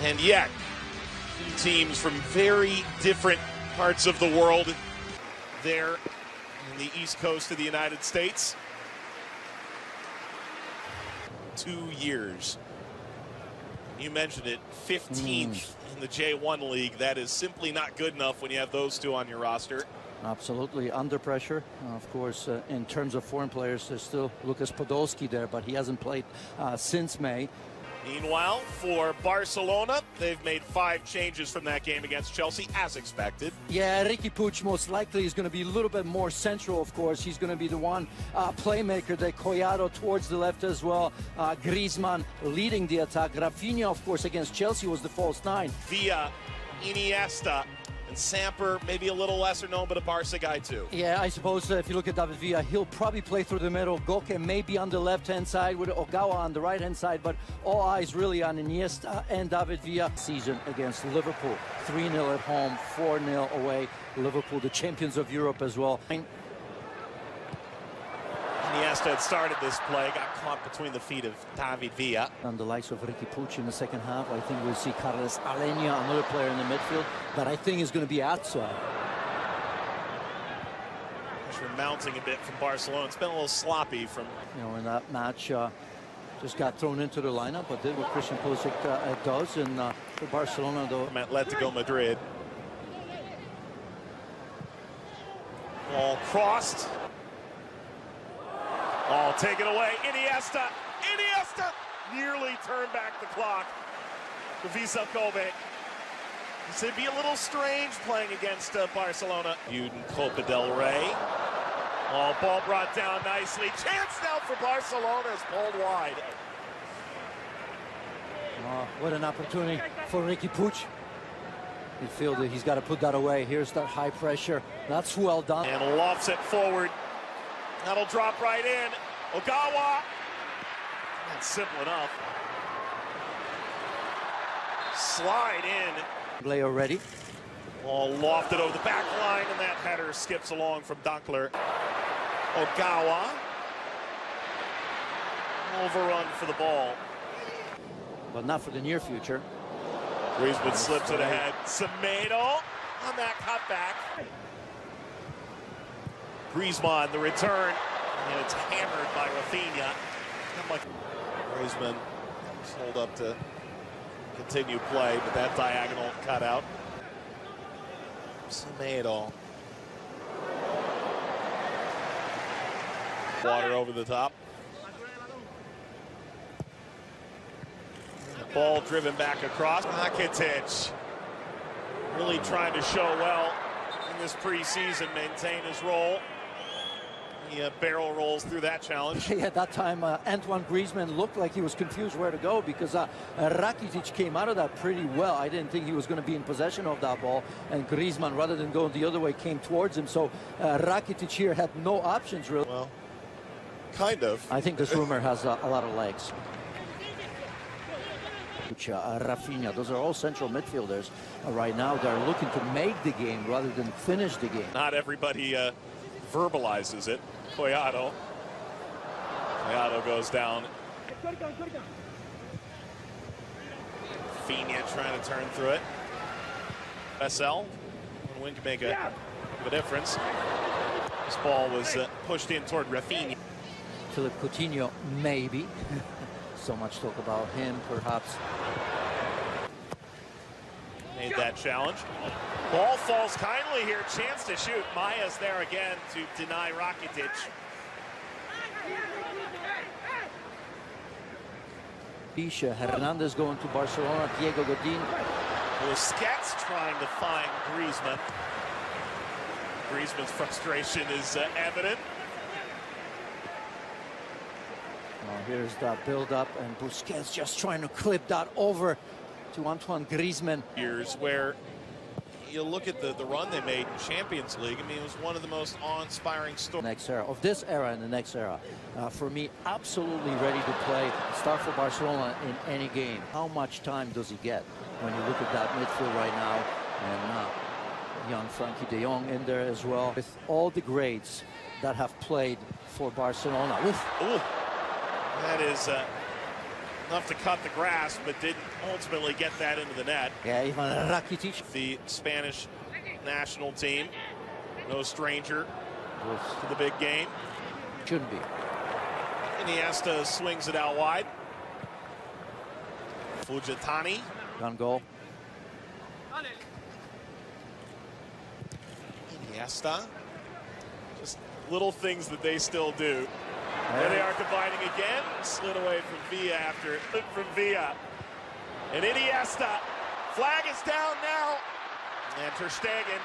And yet, two teams from very different parts of the world there in the East Coast of the United States. 2 years. You mentioned it, 15th in the J1 League. That is simply not good enough when you have those two on your roster. Absolutely under pressure. Of course, in terms of foreign players, there's still Lucas Podolski there, but he hasn't played since May. Meanwhile, for Barcelona, they've made 5 changes from that game against Chelsea, as expected. Yeah, Riqui Puig most likely is going to be a little bit more central, of course. He's going to be the one playmaker. The Collado towards the left as well. Griezmann leading the attack. Rafinha, of course, against Chelsea was the false 9. Via, Iniesta, and Samper, maybe a little lesser known, but a Barça guy too. Yeah, I suppose if you look at David Villa, he'll probably play through the middle. Goke may be on the left-hand side with Ogawa on the right-hand side, but all eyes really on Iniesta and David Villa. Season against Liverpool, 3-0 at home, 4-0 away. Liverpool, the champions of Europe as well. Iniesta had started this play, got caught between the feet of David Villa. On the likes of Riqui Puig in the second half, I think we'll see Carles Alenia, another player in the midfield, that I think is going to be outside. Pressure mounting a bit from Barcelona. It's been a little sloppy from... You know, in that match, just got thrown into the lineup, but did what Christian Pulisic does. And for Barcelona, though... Atletico Madrid. Ball crossed. Ball taken away. Iniesta nearly turned back the clock for Vissel. It'd be a little strange playing against Barcelona. Viewed in Copa del Rey. Oh, ball brought down nicely. Chance now for Barcelona is pulled wide. Oh, what an opportunity for Riqui Puig. Midfielder, he's got to put that away. Here's that high pressure. That's well done. And lofts it forward. That'll drop right in. Ogawa. That's simple enough. Slide in. Play already. Ball lofted over the back line, and that header skips along from Dunkler. Ogawa. Overrun for the ball. But not for the near future. Griezmann slips it ahead. Semedo on that cutback. Griezmann, the return, and it's hammered by Rafinha. Griezmann hold up to continue play, but that diagonal cut out. Semedo. Water over the top. Ball driven back across. Rakitic really trying to show well in this preseason, maintain his role. He barrel rolls through that challenge. At that time, Antoine Griezmann looked like he was confused where to go because Rakitic came out of that pretty well. I didn't think he was going to be in possession of that ball. And Griezmann, rather than going the other way, came towards him. So Rakitic here had no options, really. Well, kind of. I think this rumor has a lot of legs. Rafinha, those are all central midfielders right now. They're looking to make the game rather than finish the game. Not everybody verbalizes it. Collado goes down. Rafinha trying to turn through it. Vissel, one win can make a difference. This ball was pushed in toward Rafinha. Philippe Coutinho, maybe. So much talk about him, perhaps. Made that challenge. Ball falls kindly here. Chance to shoot. Maya's there again to deny Rakitic. Pisha, Hernandez going to Barcelona, Diego Godin. Busquets trying to find Griezmann. Griezmann's frustration is evident. Here's that build-up, and Busquets just trying to clip that over to Antoine Griezmann. Years where you look at the run they made in Champions League. I mean, it was one of the most awe-inspiring stories. Next era, of this era and the next era. For me, absolutely ready to play, start for Barcelona in any game. How much time does he get when you look at that midfield right now? And young Frankie de Jong in there as well. With all the greats that have played for Barcelona. That is enough to cut the grass, but didn't ultimately get that into the net. Yeah, Ivan Rakitic. The Spanish national team, no stranger to the big game. Shouldn't be. Iniesta swings it out wide. Fujitani. Gun goal. Iniesta. Just little things that they still do. There they are combining again. Slid away from Villa after from Villa. And Iniesta. Flag is down now. And Ter Stegen.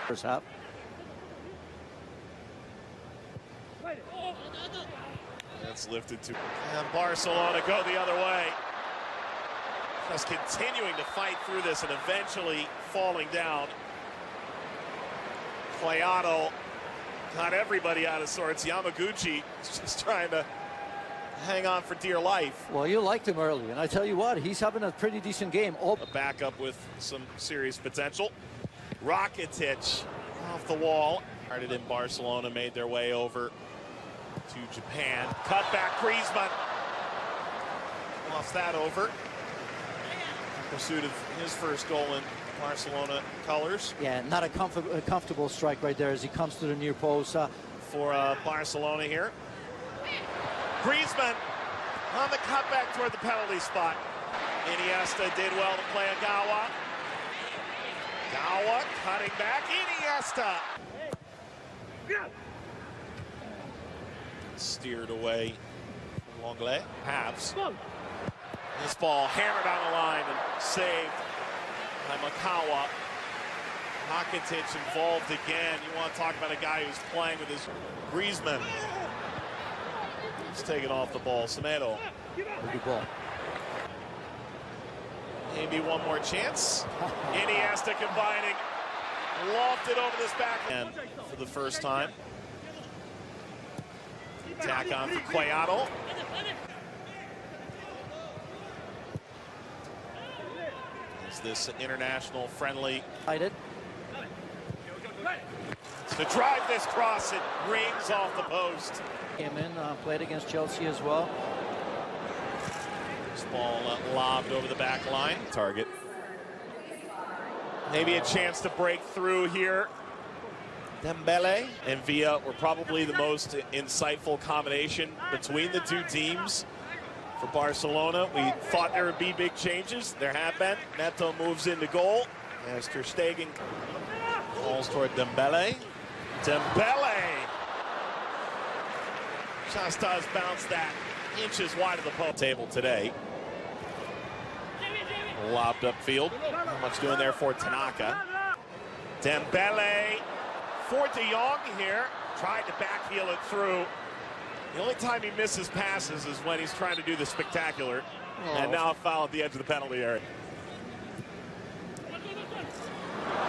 First half. That's lifted to. And Barcelona go the other way. Just continuing to fight through this and eventually falling down. Cuadrado got everybody out of sorts. Yamaguchi is just trying to hang on for dear life. Well, you liked him early, and I tell you what, he's having a pretty decent game. A backup with some serious potential. Rakitic off the wall. Started in Barcelona, made their way over to Japan. Cut back, Griezmann. Lost that over. In pursuit of his first goal in Barcelona colors. Yeah, not a comfortable strike right there as he comes to the near post. For Barcelona here. Griezmann on the cutback toward the penalty spot. Iniesta did well to play Agawa. Agawa cutting back. Iniesta. Steered away from Longley. Halves. This ball hammered on the line and saved by Makawa. Rakitic involved again. You want to talk about a guy who's playing with his Griezmann. He's taken off the ball. Semedo. Good ball. Maybe one more chance. Iniesta combining. Lofted over this back end for the first time. Attack on for Cuadrado. Is this international friendly? To drive this cross, it rings off the post. Came in, played against Chelsea as well. This ball lobbed over the back line. Target. Maybe a chance to break through here. Dembele and Villa were probably the most insightful combination between the two teams. For Barcelona, we thought there would be big changes. There have been. Neto moves into goal as Ter Stegen falls toward Dembele. Dembele just does bounce that inches wide of the post table today. Lobbed upfield. Not much doing there for Tanaka. Dembele for De Jong here. Tried to backheel it through. The only time he misses passes is when he's trying to do the spectacular. And now a foul at the edge of the penalty area.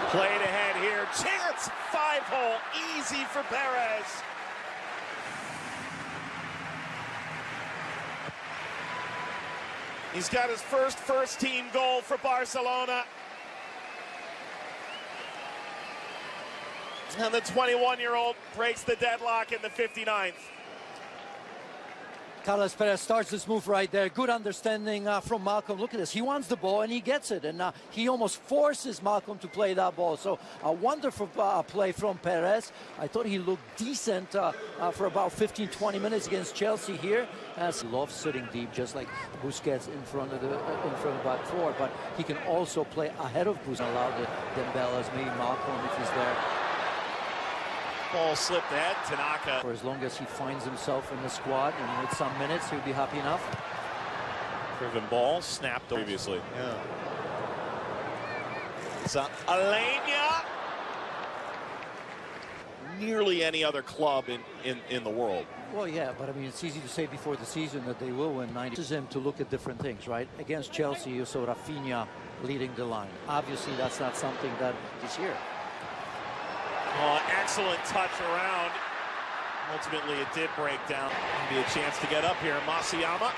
Played ahead here. Chance. 5-hole. Easy for Perez. He's got his first team goal for Barcelona. And the 21-year-old breaks the deadlock in the 59th. Carlos Perez starts this move right there. Good understanding from Malcolm. Look at this. He wants the ball and he gets it. And he almost forces Malcolm to play that ball. So a wonderful play from Perez. I thought he looked decent for about 15-20 minutes against Chelsea here. As he loves sitting deep, just like Busquets in front of the back four. But he can also play ahead of Busquets. Allow the Dembele, maybe Malcolm if he's there. Ball slipped ahead. Tanaka. For as long as he finds himself in the squad and with some minutes, he'll be happy enough. Driven ball snapped previously. Yeah. So Alenia. Nearly any other club in the world. Well, yeah, but I mean, it's easy to say before the season that they will win 90. This is him to look at different things, right? Against Chelsea, you saw Rafinha leading the line. Obviously, that's not something that is here. Oh, excellent touch around. Ultimately, it did break down. Maybe a chance to get up here. Masayama.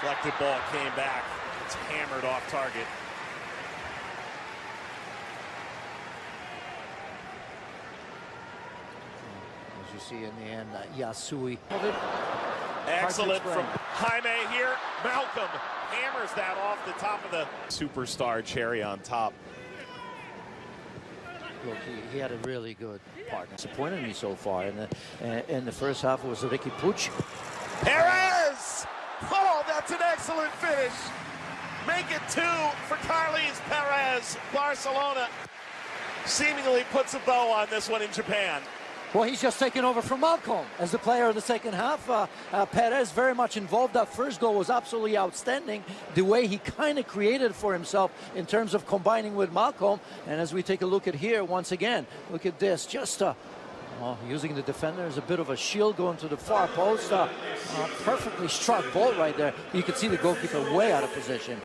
Deflected ball came back. It's hammered off target. As you see in the end, Yasui. Excellent from Jaime here. Malcolm hammers that off the top of the superstar cherry on top. Look, he had a really good partner. Disappointed me so far. In the first half, it was Ricky Puig. Perez! Oh, that's an excellent finish. Make it 2 for Carles Perez. Barcelona seemingly puts a bow on this one in Japan. Well, he's just taken over from Malcolm as the player of the second half. Perez very much involved. That first goal was absolutely outstanding. The way he kind of created for himself in terms of combining with Malcolm. And as we take a look at here, once again, look at this. Just using the defender as a bit of a shield going to the far post. Perfectly struck ball right there. You can see the goalkeeper way out of position.